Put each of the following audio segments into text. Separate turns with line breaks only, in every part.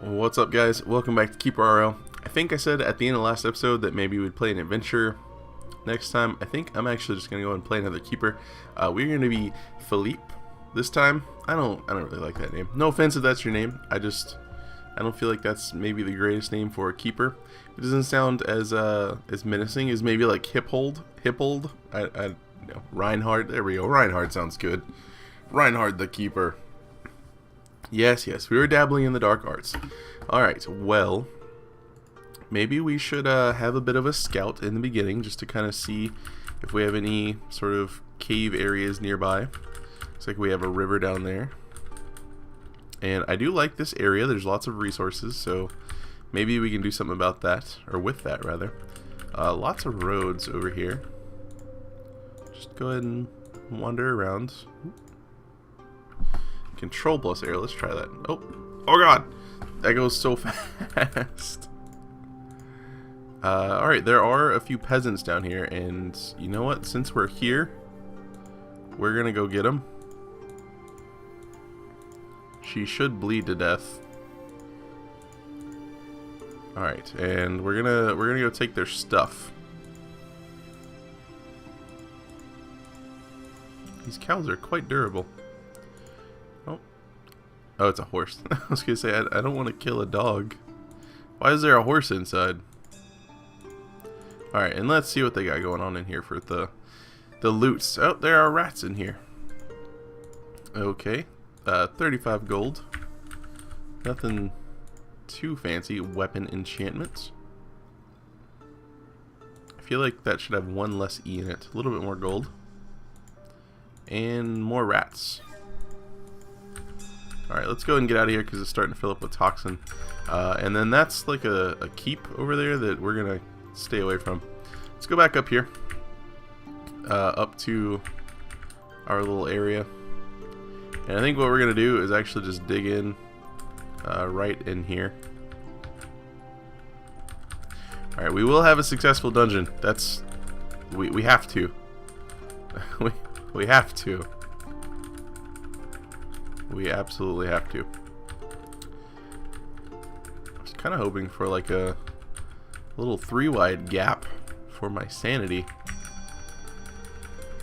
What's up, guys? Welcome back to KeeperRL. I think I said at the end of the last episode that maybe we'd play an adventure next time. I think I'm actually just gonna go and play another keeper. We're gonna be Philippe this time. I don't really like that name. No offense if that's your name. I don't feel like that's maybe the greatest name for a keeper. It doesn't sound as menacing as maybe like Hippold. Reinhardt. There we go. Reinhardt sounds good. Reinhardt the keeper. Yes, we were dabbling in the dark arts. Alright, well, maybe we should have a bit of a scout in the beginning just to kind of see if we have any sort of cave areas nearby. Looks like we have a river down there. And I do like this area. There's lots of resources, so maybe we can do something about that, or with that, rather. Lots of roads over here. Just go ahead and wander around. Control plus air, let's try that. Oh god, that goes so fast. Alright, there are a few peasants down here, and you know what, since we're here, we're gonna go get them. She should bleed to death. Alright, and we're gonna go take their stuff. These cows are quite durable. Oh, it's a horse. I was gonna say, I don't want to kill a dog. Why is there a horse inside? Alright, and let's see what they got going on in here for the loots. Oh, there are rats in here. Okay. 35 gold. Nothing too fancy. Weapon enchantments. I feel like that should have one less E in it. A little bit more gold. And more rats. Alright, let's go ahead and get out of here because it's starting to fill up with toxin. And then that's like a keep over there that we're going to stay away from. Let's go back up here. Up to our little area. And I think what we're going to do is actually just dig in right in here. Alright, we will have a successful dungeon. That's... We have to. we have to. We absolutely have to. I was kind of hoping for like a little 3-wide gap for my sanity.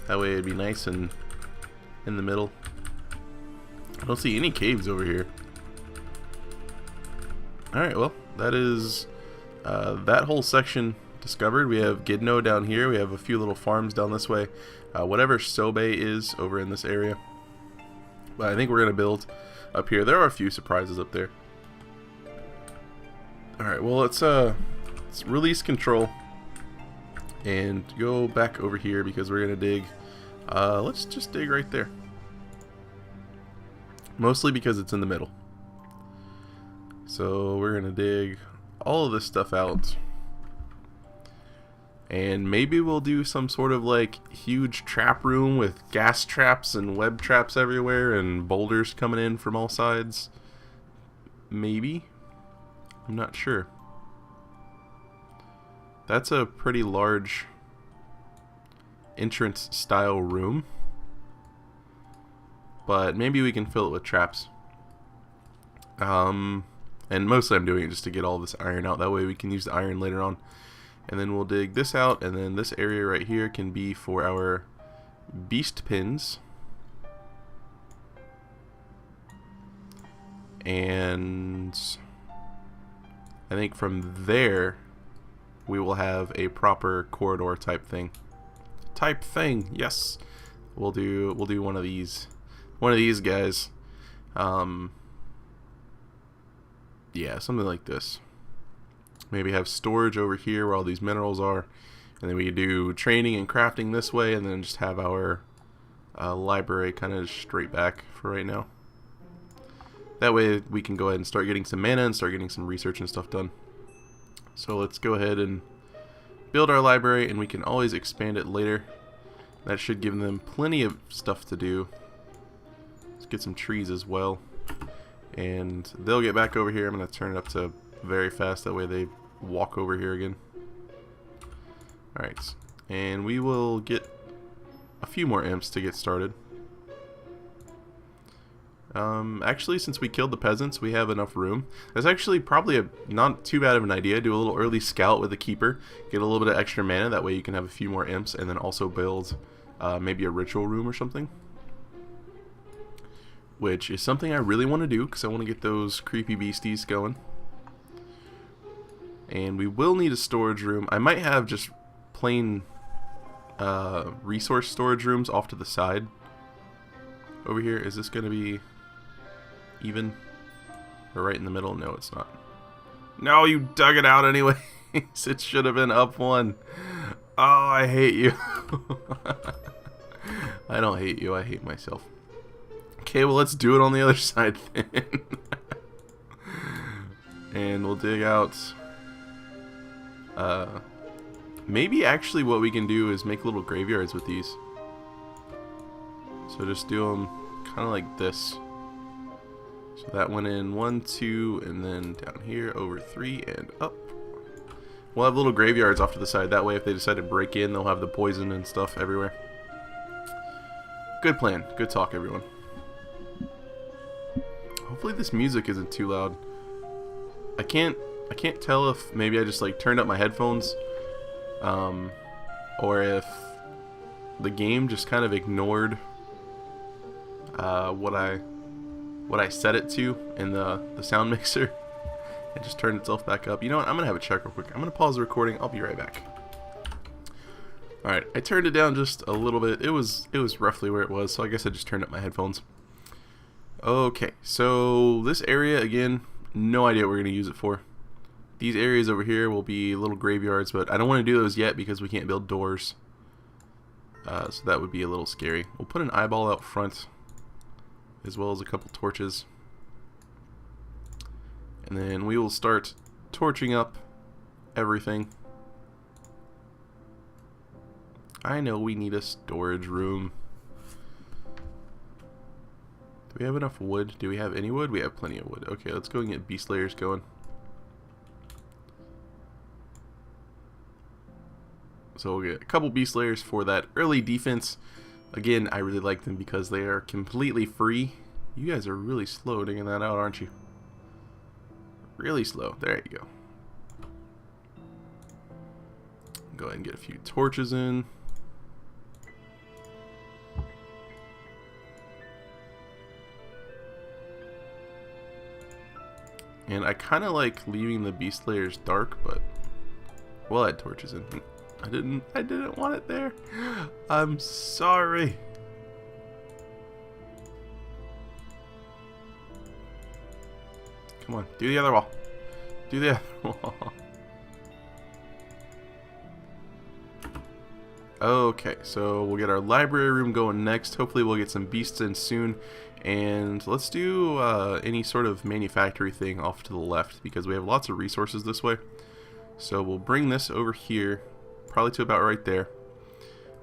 That way it'd be nice and in the middle. I don't see any caves over here. Alright, well, that is that whole section discovered. We have Gidno down here. We have a few little farms down this way. Whatever Sobe is over in this area. But I think we're going to build up here. There are a few surprises up there. Alright, well, let's release control and go back over here because we're going to dig. Let's just dig right there. Mostly because it's in the middle. So we're going to dig all of this stuff out. And maybe we'll do some sort of like huge trap room with gas traps and web traps everywhere and boulders coming in from all sides. Maybe. I'm not sure. That's a pretty large entrance style room. But maybe we can fill it with traps. And mostly I'm doing it just to get all this iron out. That way we can use the iron later on. And then we'll dig this out, and then this area right here can be for our beast pins. And I think from there we will have a proper corridor type thing. Yes. We'll do one of these. One of these guys. Yeah, something like this. Maybe have storage over here where all these minerals are, and then we could do training and crafting this way, and then just have our library kind of straight back for right now. That way we can go ahead and start getting some mana and start getting some research and stuff done. So let's go ahead and build our library, and we can always expand it later. That should give them plenty of stuff to do. Let's get some trees as well, and they'll get back over here. I'm going to turn it up to very fast, that way they walk over here again. Alright, and we will get a few more imps to get started. Actually, since we killed the peasants, we have enough room. That's actually probably not too bad of an idea. Do a little early scout with the keeper, get a little bit of extra mana, that way you can have a few more imps, and then also build maybe a ritual room or something. Which is something I really want to do, because I want to get those creepy beasties going. And we will need a storage room. I might have just plain resource storage rooms off to the side. Over here, is this going to be even? Or right in the middle? No, it's not. No, you dug it out anyways. It should have been up one. Oh, I hate you. I don't hate you, I hate myself. Okay, well, let's do it on the other side then. And we'll dig out... maybe actually what we can do is make little graveyards with these. So just do them kind of like this. So that went in 1, 2, and then down here over 3 and up. We'll have little graveyards off to the side. That way if they decide to break in, they'll have the poison and stuff everywhere. Good plan. Good talk, everyone. Hopefully this music isn't too loud. I can't tell if maybe I just like turned up my headphones, or if the game just kind of ignored what I set it to in the sound mixer and just turned itself back up. You know what? I'm gonna have a check real quick. I'm gonna pause the recording. I'll be right back. All right, I turned it down just a little bit. It was roughly where it was, so I guess I just turned up my headphones. Okay, so this area again, no idea what we're gonna use it for. These areas over here will be little graveyards, but I don't want to do those yet because we can't build doors. So that would be a little scary. We'll put an eyeball out front, as well as a couple torches. And then we will start torching up everything. I know we need a storage room. Do we have enough wood? Do we have any wood? We have plenty of wood. Okay, let's go and get beast layers going. So we'll get a couple beast layers for that early defense. Again, I really like them because they are completely free. You guys are really slow digging that out, aren't you? Really slow. There you go. Go ahead and get a few torches in. And I kind of like leaving the beast layers dark, but we'll add torches in. I didn't want it there. I'm sorry. Come on, do the other wall. Do the other wall. Okay, so we'll get our library room going next. Hopefully we'll get some beasts in soon. And let's do any sort of manufactory thing off to the left, because we have lots of resources this way. So we'll bring this over here, probably to about right there.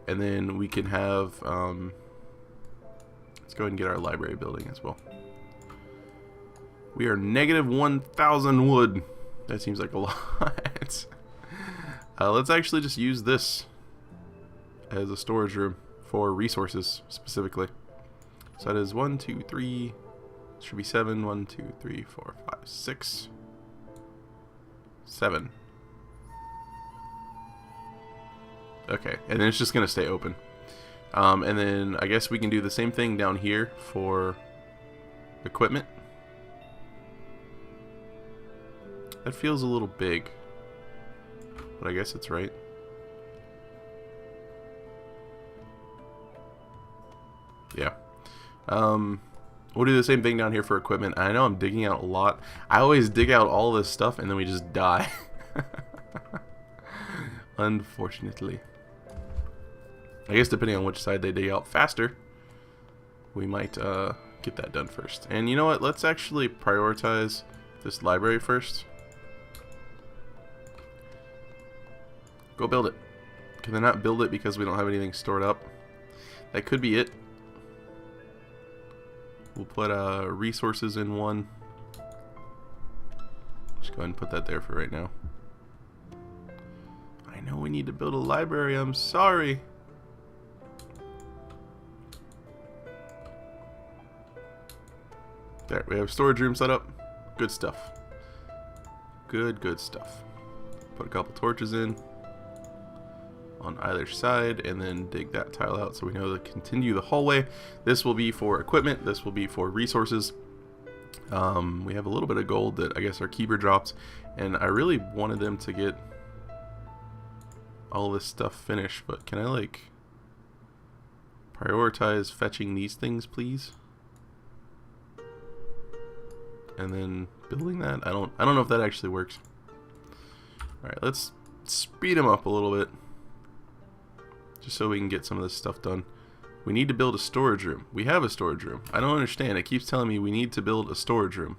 And then we can have, let's go ahead and get our library building as well. We are negative 1,000 wood. That seems like a lot. Let's actually just use this as a storage room for resources specifically. So that is 1, 2, 3, should be 7. 1, 2, 3, 4, 5, 6, 7. Okay, and then it's just gonna stay open. And then I guess we can do the same thing down here for equipment. That feels a little big, but I guess it's right. Yeah. We'll do the same thing down here for equipment. I know I'm digging out a lot. I always dig out all this stuff and then we just die. Unfortunately. I guess depending on which side they dig out faster, we might get that done first. And you know what? Let's actually prioritize this library first. Go build it. Can they not build it because we don't have anything stored up? That could be it. We'll put resources in one. Just go ahead and put that there for right now. I know we need to build a library. I'm sorry. There, we have storage room set up. Good stuff. Good stuff. Put a couple torches in on either side, and then dig that tile out so we know to continue the hallway. This will be for equipment. This will be for resources. We have a little bit of gold that I guess our keeper dropped, and I really wanted them to get all this stuff finished, but can I like prioritize fetching these things, please? And then building that? I don't know if that actually works. Alright, let's speed them up a little bit, just so we can get some of this stuff done. We need to build a storage room. We have a storage room. I don't understand. It keeps telling me we need to build a storage room.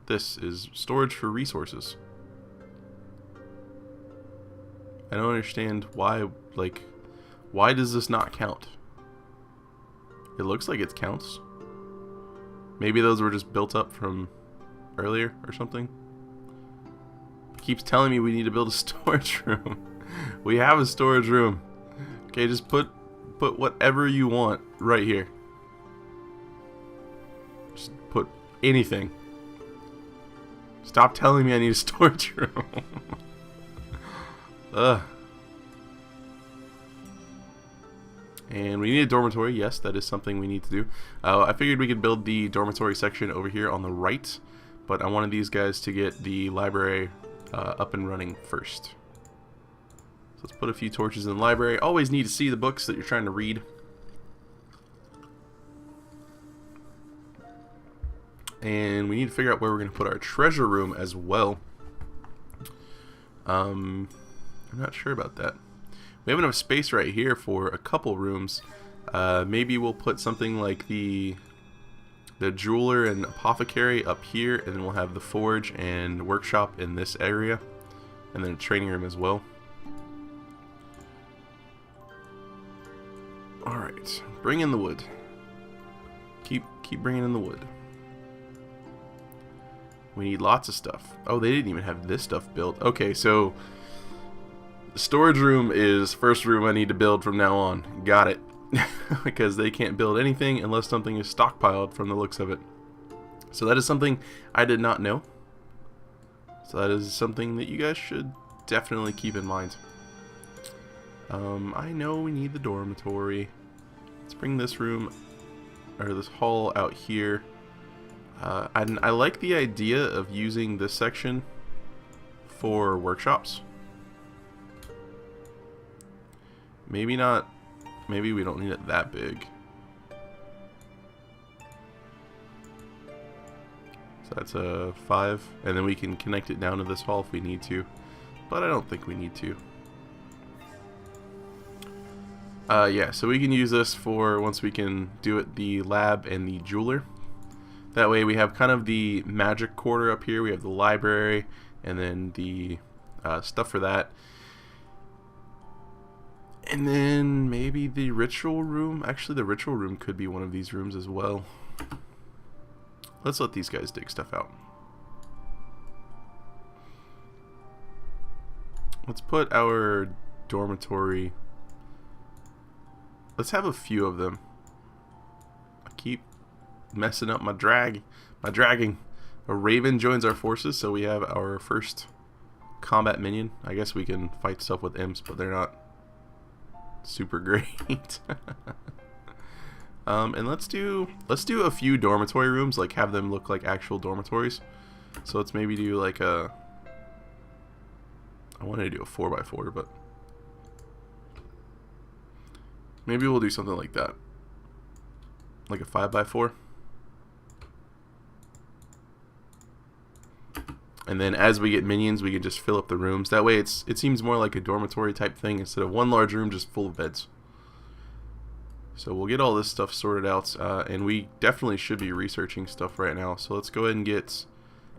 This is storage for resources. I don't understand why, like, why does this not count? It looks like it counts. Maybe those were just built up from earlier or something. It keeps telling me we need to build a storage room. We have a storage room. Okay, just put whatever you want right here. Just put anything. Stop telling me I need a storage room. Ugh. And we need a dormitory. Yes, that is something we need to do. I figured we could build the dormitory section over here on the right, but I wanted these guys to get the library up and running first. So let's put a few torches in the library. Always need to see the books that you're trying to read. And we need to figure out where we're going to put our treasure room as well. I'm not sure about that. We have enough space right here for a couple rooms. Maybe we'll put something like the jeweler and apothecary up here, and then we'll have the forge and workshop in this area, and then a training room as well. Alright, bring in the wood. Keep bringing in the wood. We need lots of stuff. Oh, they didn't even have this stuff built. Okay, so the storage room is first room I need to build from now on. Got it. Because they can't build anything unless something is stockpiled from the looks of it. So that is something I did not know. So that is something that you guys should definitely keep in mind. I know we need the dormitory. Let's bring this room, or this hall out here. I like the idea of using this section for workshops. Maybe not, maybe we don't need it that big. So that's a 5, and then we can connect it down to this hall if we need to, but I don't think we need to. Yeah, so we can use this for once we can do it, the lab and the jeweler. That way we have kind of the magic quarter up here. We have the library and then the stuff for that. And then maybe the ritual room. Actually, the ritual room could be one of these rooms as well. Let's let these guys dig stuff out. Let's put our dormitory. Let's have a few of them. I keep messing up my dragging. A raven joins our forces, so we have our first combat minion. I guess we can fight stuff with imps, but they're not super great. And let's do a few dormitory rooms, like have them look like actual dormitories. So let's maybe do like a, I wanted to do a 4x4, but maybe we'll do something like that, like a 5x4. And then as we get minions, we can just fill up the rooms. That way it seems more like a dormitory type thing instead of one large room just full of beds. So we'll get all this stuff sorted out, and we definitely should be researching stuff right now. So let's go ahead and get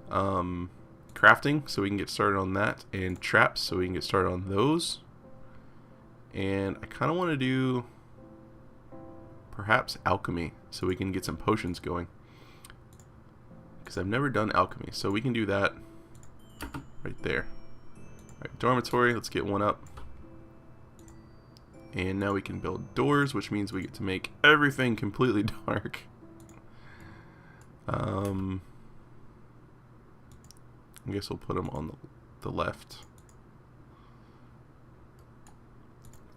crafting so we can get started on that, and traps so we can get started on those. And I kind of want to do perhaps alchemy so we can get some potions going, because I've never done alchemy, so we can do that right there. Alright, dormitory, let's get one up. And now we can build doors, which means we get to make everything completely dark. I guess we'll put them on the left.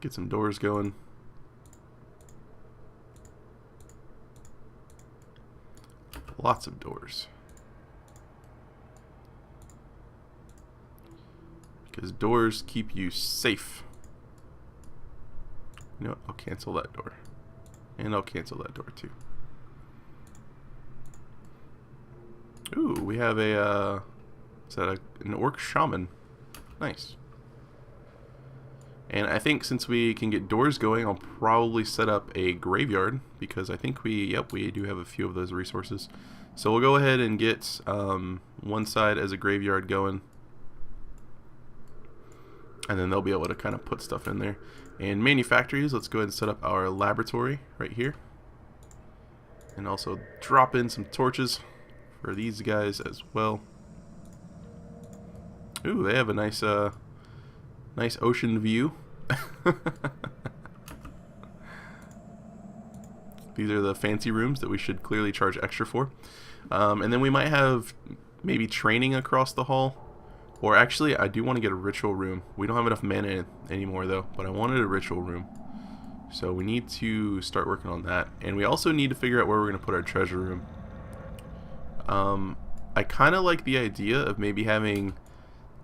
Get some doors going. Lots of doors. Because doors keep you safe. You know what? I'll cancel that door. And I'll cancel that door too. Ooh, we have a, is that an orc shaman? Nice. And I think since we can get doors going, I'll probably set up a graveyard, because I think we do have a few of those resources. So we'll go ahead and get one side as a graveyard going. And then they'll be able to kind of put stuff in there. And manufactories, let's go ahead and set up our laboratory right here. And also drop in some torches for these guys as well. Ooh, they have a nice nice ocean view. These are the fancy rooms that we should clearly charge extra for. And then we might have maybe training across the hall. Or actually, I do want to get a ritual room. We don't have enough mana anymore though, but I wanted a ritual room. So we need to start working on that. And we also need to figure out where we're going to put our treasure room. I kind of like the idea of maybe having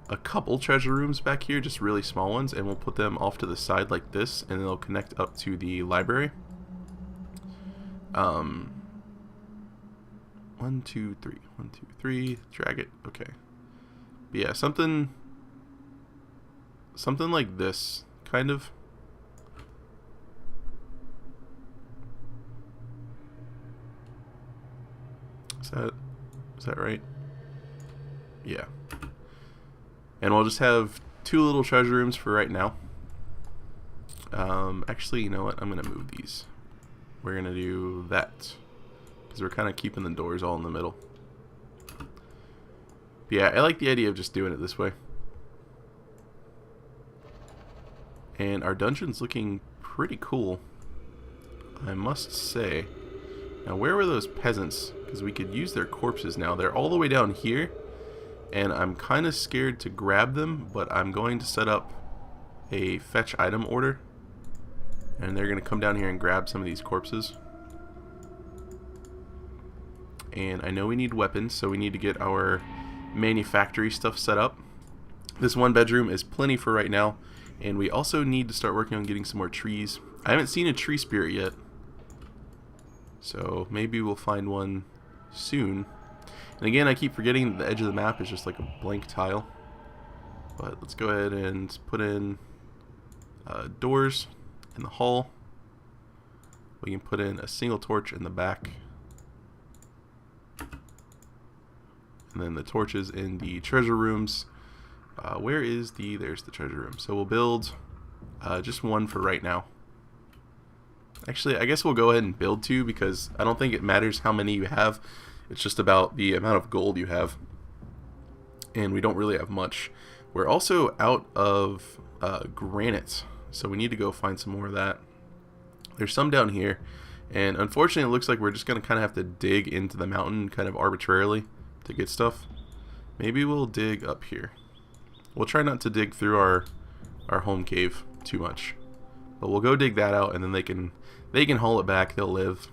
a couple treasure rooms back here, just really small ones, and we'll put them off to the side like this, and they'll connect up to the library. 1, 2, 3. 1, 2, 3. Drag it. Okay. But yeah, something like this, kind of. Is that right? Yeah. And we'll just have 2 little treasure rooms for right now. Actually, you know what? I'm going to move these. We're going to do that, because we're kind of keeping the doors all in the middle. But yeah, I like the idea of just doing it this way. And our dungeon's looking pretty cool, I must say. Now, where were those peasants? Because we could use their corpses now. They're all the way down here. And I'm kind of scared to grab them, but I'm going to set up a fetch item order. And they're going to come down here and grab some of these corpses. And I know we need weapons, so we need to get our manufactory stuff set up. This 1 bedroom is plenty for right now. And we also need to start working on getting some more trees. I haven't seen a tree spirit yet. So maybe we'll find one soon. And again, I keep forgetting that the edge of the map is just like a blank tile. But let's go ahead and put in doors in the hall. We can put in a single torch in the back. And then the torches in the treasure rooms. Where is the... There's the treasure room. So we'll build just 1 for right now. Actually, I guess we'll go ahead and build 2, because I don't think it matters how many you have. It's just about the amount of gold you have. And we don't really have much. We're also out of granite, so we need to go find some more of that. There's some down here. And unfortunately, it looks like we're just going to kind of have to dig into the mountain kind of arbitrarily to get stuff. Maybe we'll dig up here. We'll try not to dig through our home cave too much. But we'll go dig that out, and then they can haul it back. They'll live.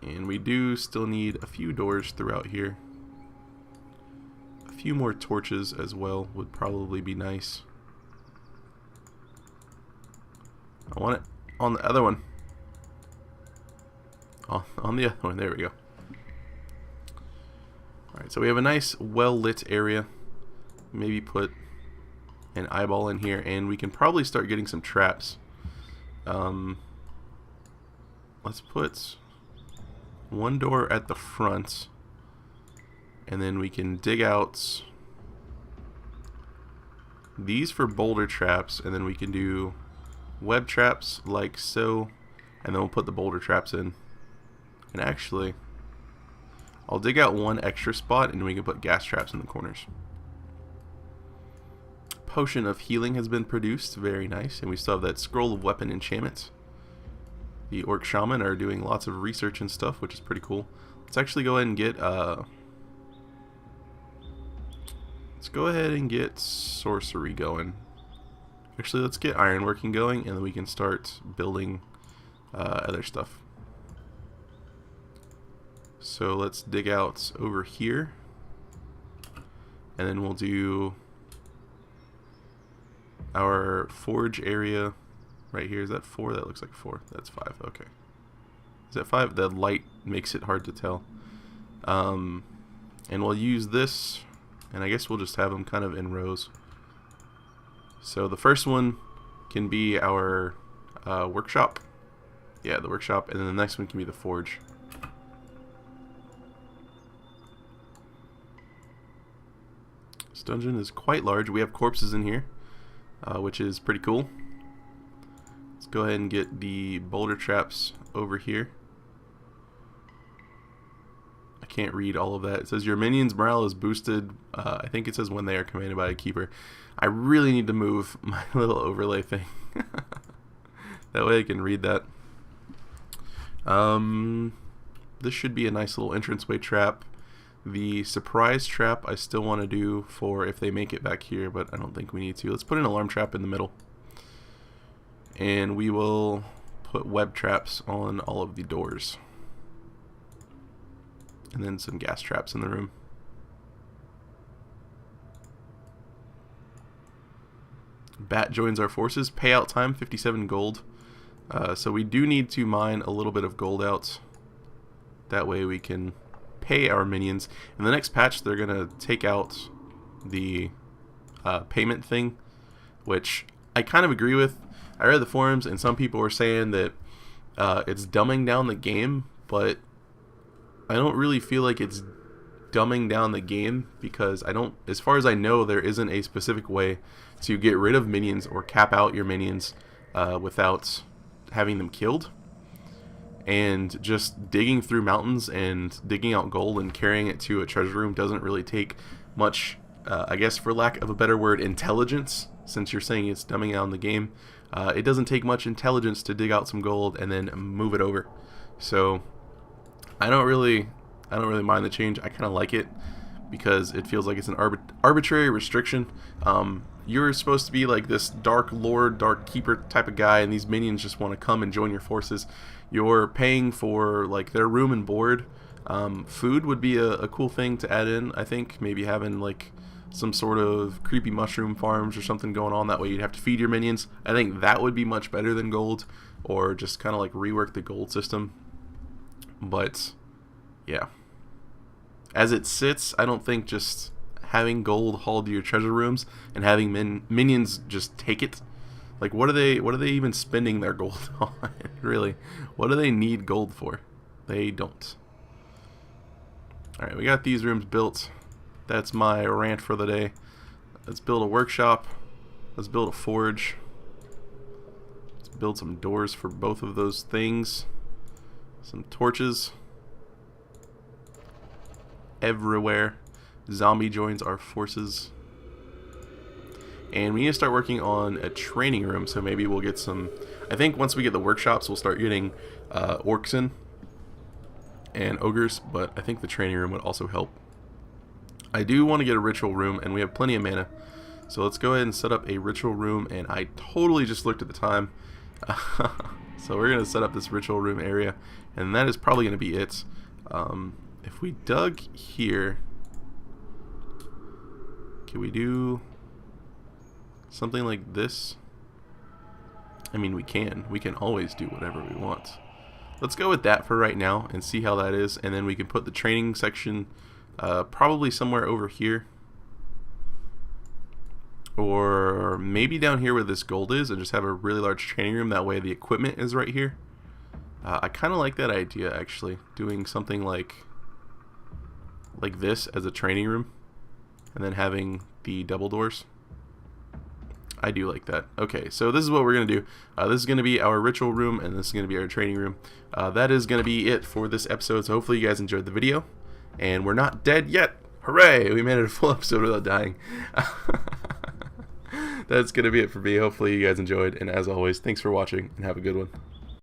And we do still need a few doors throughout here. A few more torches as well would probably be nice. I want it on the other one. On the other one. There we go. Alright, so we have a nice well-lit area. Maybe put an eyeball in here, and we can probably start getting some traps. Let's put 1 door at the front, and then we can dig out these for boulder traps, and then we can do web traps like so, and then we'll put the boulder traps in. And actually, I'll dig out 1 extra spot, and we can put gas traps in the corners. Potion of healing has been produced, very nice, and we still have that scroll of weapon enchantment. The orc shaman are doing lots of research and stuff, which is pretty cool. let's actually go ahead and get sorcery going. Actually, let's get ironworking going, and then we can start building other stuff. So let's dig out over here, and then we'll do our forge area right here. Is that 4? That looks like 4. That's 5. Okay. Is that 5? The light makes it hard to tell. And we'll use this, and I guess we'll just have them kind of in rows. So the first one can be our workshop. Yeah, the workshop, and then the next one can be the forge. This dungeon is quite large. We have corpses in here, which is pretty cool. Let's go ahead and get the boulder traps over here. I can't read all of that. It says your minions' morale is boosted. I think it says when they are commanded by a keeper. I really need to move my little overlay thing. That way I can read that. This should be a nice little entranceway trap. The surprise trap I still want to do for if they make it back here, but I don't think we need to. Let's put an alarm trap in the middle. And we will put web traps on all of the doors. And then some gas traps in the room. Bat joins our forces. Payout time 57 gold. So we do need to mine a little bit of gold out. That way we can pay our minions. In the next patch they're going to take out the payment thing, which I kind of agree with. I read the forums and some people were saying that it's dumbing down the game, but I don't really feel like it's dumbing down the game, because as far as I know, there isn't a specific way to get rid of minions or cap out your minions without having them killed. And just digging through mountains and digging out gold and carrying it to a treasure room doesn't really take much, I guess for lack of a better word, intelligence, since you're saying it's dumbing down the game. It doesn't take much intelligence to dig out some gold and then move it over. So I don't really mind the change. I kind of like it because it feels like it's an arbitrary restriction. You're supposed to be like this dark lord, dark keeper type of guy, and these minions just want to come and join your forces. You're paying for like their room and board. Food would be a cool thing to add in. I think maybe having like some sort of creepy mushroom farms or something going on. That way you'd have to feed your minions. I think that would be much better than gold, or just kind of like rework the gold system. But yeah, as it sits, I don't think just having gold hauled to your treasure rooms and having minions just take it, like what are they even spending their gold on? Really, what do they need gold for? They don't. Alright, we got these rooms built. That's my rant for the day. Let's build a workshop. Let's build a forge. Let's build some doors for both of those things. Some torches everywhere. Zombie joins our forces. And we need to start working on a training room, so maybe we'll get some... I think once we get the workshops, we'll start getting orcs in and ogres, but I think the training room would also help. I do want to get a ritual room, and we have plenty of mana. So let's go ahead and set up a ritual room, and I totally just looked at the time. So we're going to set up this ritual room area, and that is probably going to be it. If we dug here, can we do something like this? I mean, we can always do whatever we want. Let's go with that for right now and see how that is, and then we can put the training section probably somewhere over here, or maybe down here where this gold is, and just have a really large training room. That way the equipment is right here. I kind of like that idea, actually, doing something like this as a training room, and then having the double doors. I do like that. Okay, so this is what we're going to do. This is going to be our ritual room, and this is going to be our training room. That is going to be it for this episode, so hopefully you guys enjoyed the video. And we're not dead yet. Hooray! We made it a full episode without dying. That's going to be it for me. Hopefully you guys enjoyed, and as always, thanks for watching, and have a good one.